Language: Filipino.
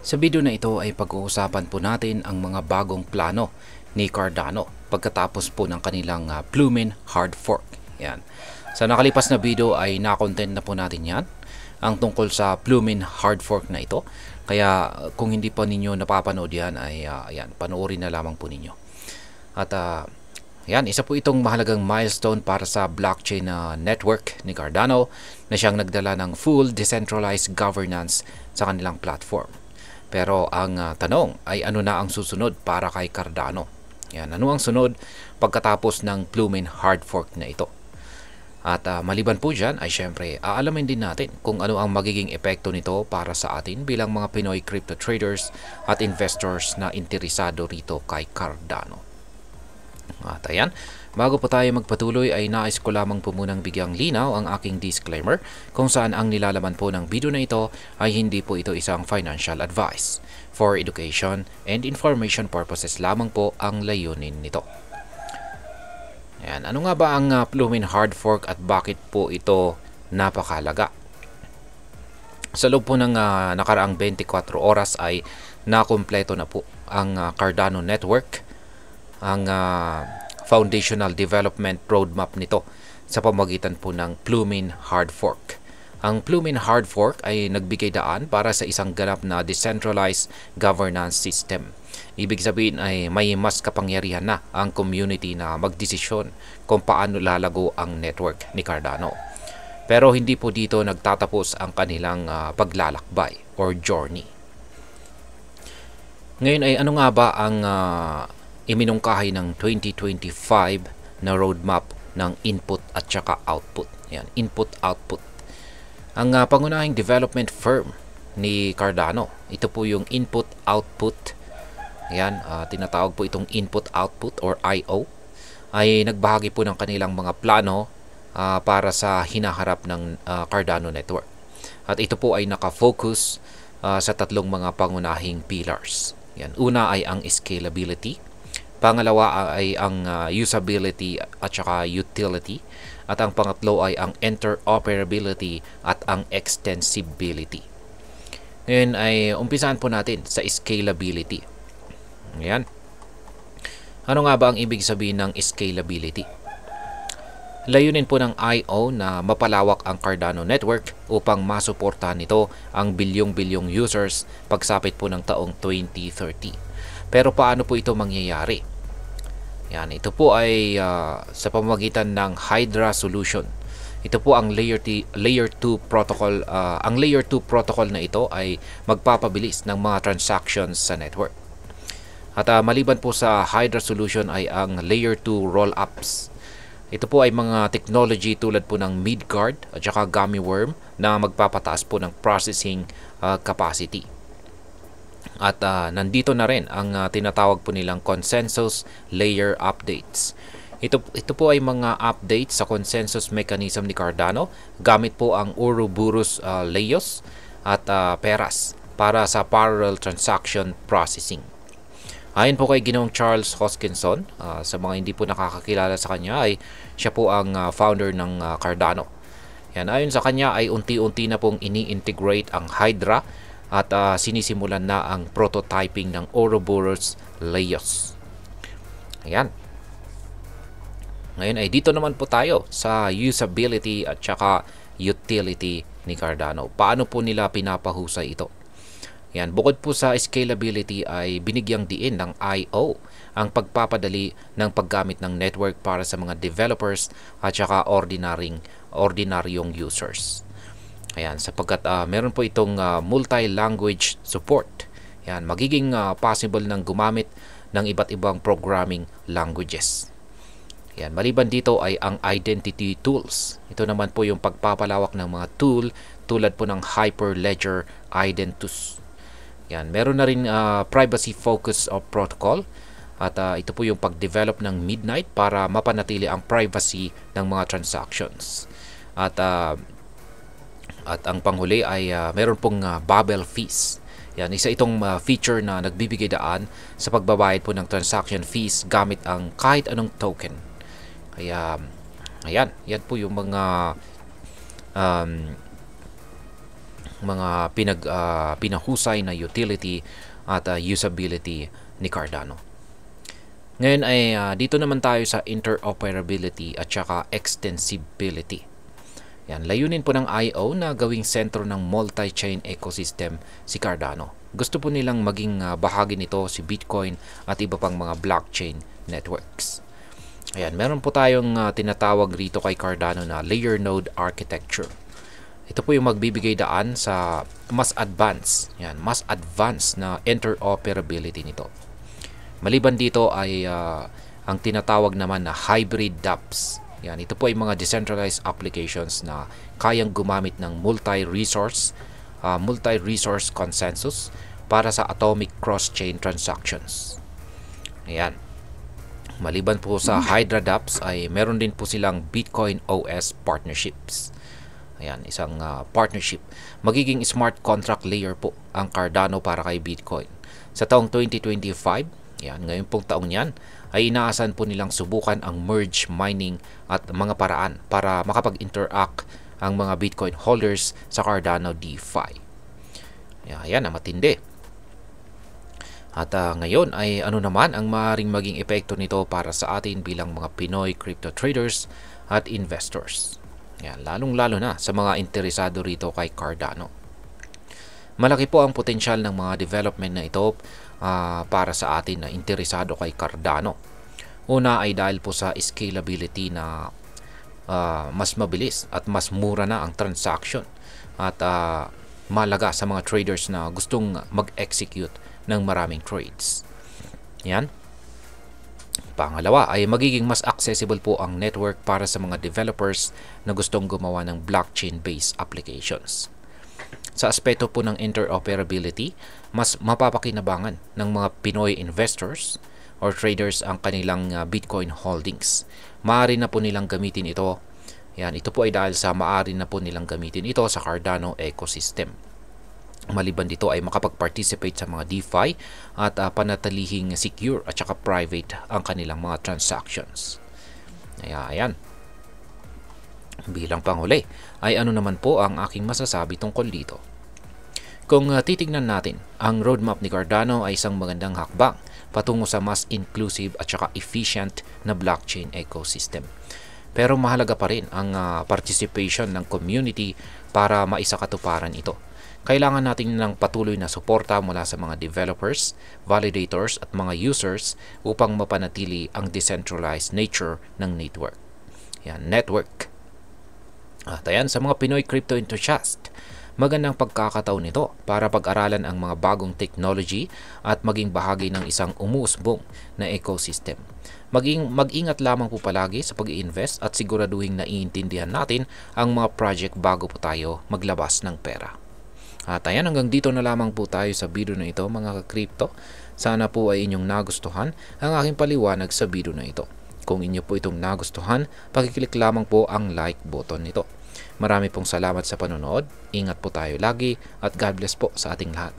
Sa video na ito ay pag-uusapan po natin ang mga bagong plano ni Cardano pagkatapos po ng kanilang Plumin hard fork. Yan. Sa nakalipas na video ay na-content na po natin yan ang tungkol sa Plumin hard fork na ito. Kaya kung hindi pa ninyo napapanood yan ay panoorin na lamang po ninyo. At isa po itong mahalagang milestone para sa blockchain network ni Cardano na siyang nagdala ng full decentralized governance sa kanilang platform. Pero ang tanong ay ano na ang susunod para kay Cardano? Yan, ano ang sunod pagkatapos ng Plumin hard fork na ito? At maliban po dyan ay syempre aalamin din natin kung ano ang magiging epekto nito para sa atin bilang mga Pinoy crypto traders at investors na interesado rito kay Cardano. At ayan, bago po tayo magpatuloy ay nais ko lamang po munang bigyang linaw ang aking disclaimer kung saan ang nilalaman po ng video na ito ay hindi po ito isang financial advice. For education and information purposes lamang po ang layunin nito. Ayan, ano nga ba ang Plumin hard fork at bakit po ito napakalaga? Sa loob po ng nakaraang 24 oras ay nakumpleto na po ang Cardano network, ang foundational development roadmap nito sa pamamagitan po ng Plumin hard fork. Ang Plumin hard fork ay nagbigay daan para sa isang ganap na decentralized governance system. Ibig sabihin ay may mas kapangyarihan na ang community na magdesisyon kung paano lalago ang network ni Cardano. Pero hindi po dito nagtatapos ang kanilang paglalakbay or journey. Ngayon ay ano nga ba ang iminungkahi ng 2025 na roadmap ng input at saka output? Yan, input-output. Ang pangunahing development firm ni Cardano, ito po yung input-output. Yan, tinatawag po itong input-output or I.O. ay nagbahagi po ng kanilang mga plano para sa hinaharap ng Cardano network. At ito po ay nakafocus sa tatlong mga pangunahing pillars. Yan, una ay ang scalability. Pangalawa ay ang usability at saka utility. At ang pangatlo ay ang interoperability at ang extensibility. Ngayon ay umpisahan po natin sa scalability. Ayan. Ano nga ba ang ibig sabihin ng scalability? Layunin po ng I.O. na mapalawak ang Cardano network upang masuportahan nito ang bilyong-bilyong users pagsapit po ng taong 2030. Pero paano po ito mangyayari? Yan, ito po ay sa pamamagitan ng Hydra solution. Ito po ang layer 2 protocol. Ang layer 2 protocol na ito ay magpapabilis ng mga transactions sa network. At maliban po sa Hydra solution ay ang layer 2 rollups. Ito po ay mga technology tulad po ng Midgard at saka Gummy Worm na magpapataas po ng processing capacity. At nandito na rin ang tinatawag po nilang consensus layer updates. Ito po ay mga updates sa consensus mechanism ni Cardano gamit po ang Ouroboros Leios at Peras para sa parallel transaction processing. Ayon po kay Ginoong Charles Hoskinson, sa mga hindi po nakakakilala sa kanya ay siya po ang founder ng Cardano. Yan, ayon sa kanya ay unti-unti na pong ini-integrate ang Hydra at sinisimulan na ang prototyping ng Ouroboros Leios. Ayan. Ngayon ay dito naman po tayo sa usability at saka utility ni Cardano. Paano po nila pinapahusay ito? Yan, bukod po sa scalability ay binigyang diin ng I.O. ang pagpapadali ng paggamit ng network para sa mga developers at saka ordinaryong users. Ayan, sapagkat meron po itong multi-language support. Ayan, magiging possible ng gumamit ng iba't ibang programming languages. Ayan, maliban dito ay ang identity tools. Ito naman po yung pagpapalawak ng mga tool tulad po ng Hyperledger Identus. Ayan, meron na rin privacy focus of protocol. At ito po yung pag-develop ng Midnight para mapanatili ang privacy ng mga transactions. At ang panghuli ay meron pong bubble fees. Yan, isa itong feature na nagbibigay daan sa pagbabayad po ng transaction fees gamit ang kahit anong token. Kaya, ayan, yan po yung mga mga pinahusay na utility at usability ni Cardano. Ngayon ay dito naman tayo sa interoperability at saka extensibility. Yan, layunin po ng IO na gawing sentro ng multi-chain ecosystem si Cardano. Gusto po nilang maging bahagi nito si Bitcoin at iba pang mga blockchain networks. Ayan, meron po tayong tinatawag rito kay Cardano na layer node architecture. Ito po yung magbibigay daan sa mas advanced na interoperability nito. Maliban dito ay ang tinatawag naman na hybrid dApps. Yan, ito po ay mga decentralized applications na kayang gumamit ng multi-resource consensus para sa atomic cross-chain transactions. Ayan. Maliban po sa Hydra dApps ay meron din po silang Bitcoin OS partnerships. Ayan, isang partnership. Magiging smart contract layer po ang Cardano para kay Bitcoin. Sa taong 2025, yan, ngayon pong taong yan, ay inaasahan po nilang subukan ang merge mining at mga paraan para makapag-interact ang mga Bitcoin holders sa Cardano DeFi. Yan, matindi. At ngayon ay ano naman ang maaaring maging epekto nito para sa atin bilang mga Pinoy crypto traders at investors. Yan, lalong-lalo na sa mga interesado rito kay Cardano. Malaki po ang potensyal ng mga development na ito para sa atin na interesado kay Cardano. Una ay dahil po sa scalability na mas mabilis at mas mura na ang transaction at malaga sa mga traders na gustong mag-execute ng maraming trades. Yan. Pangalawa ay magiging mas accessible po ang network para sa mga developers na gustong gumawa ng blockchain-based applications. Sa aspeto po ng interoperability, mas mapapakinabangan ng mga Pinoy investors or traders ang kanilang Bitcoin holdings. Maaari na po nilang gamitin ito. Yan, ito po ay dahil sa maaari na po nilang gamitin ito sa Cardano ecosystem. Maliban dito ay makapag-participate sa mga DeFi at panatilihing secure at saka private ang kanilang mga transactions. Ayan. Bilang panghuli ay ano naman po ang aking masasabi tungkol dito. Kung titignan natin, ang roadmap ni Cardano ay isang magandang hakbang patungo sa mas inclusive at saka efficient na blockchain ecosystem. Pero mahalaga pa rin ang participation ng community para maisakatuparan ito. Kailangan natin ng patuloy na suporta mula sa mga developers, validators at mga users upang mapanatili ang decentralized nature ng network. Network. At ayan, sa mga Pinoy crypto enthusiast, magandang pagkakataon nito para pag-aralan ang mga bagong technology at maging bahagi ng isang umuusbong na ecosystem. Mag-ingat lamang po palagi sa pag-i-invest at siguraduhin na iintindihan natin ang mga project bago po tayo maglabas ng pera. At ayan, hanggang dito na lamang po tayo sa video na ito mga ka-crypto. Sana po ay inyong nagustuhan ang aking paliwanag sa video na ito. Kung inyo po itong nagustuhan, pakiclick lamang po ang like button nito. Marami pong salamat sa panonood. Ingat po tayo lagi at God bless po sa ating lahat.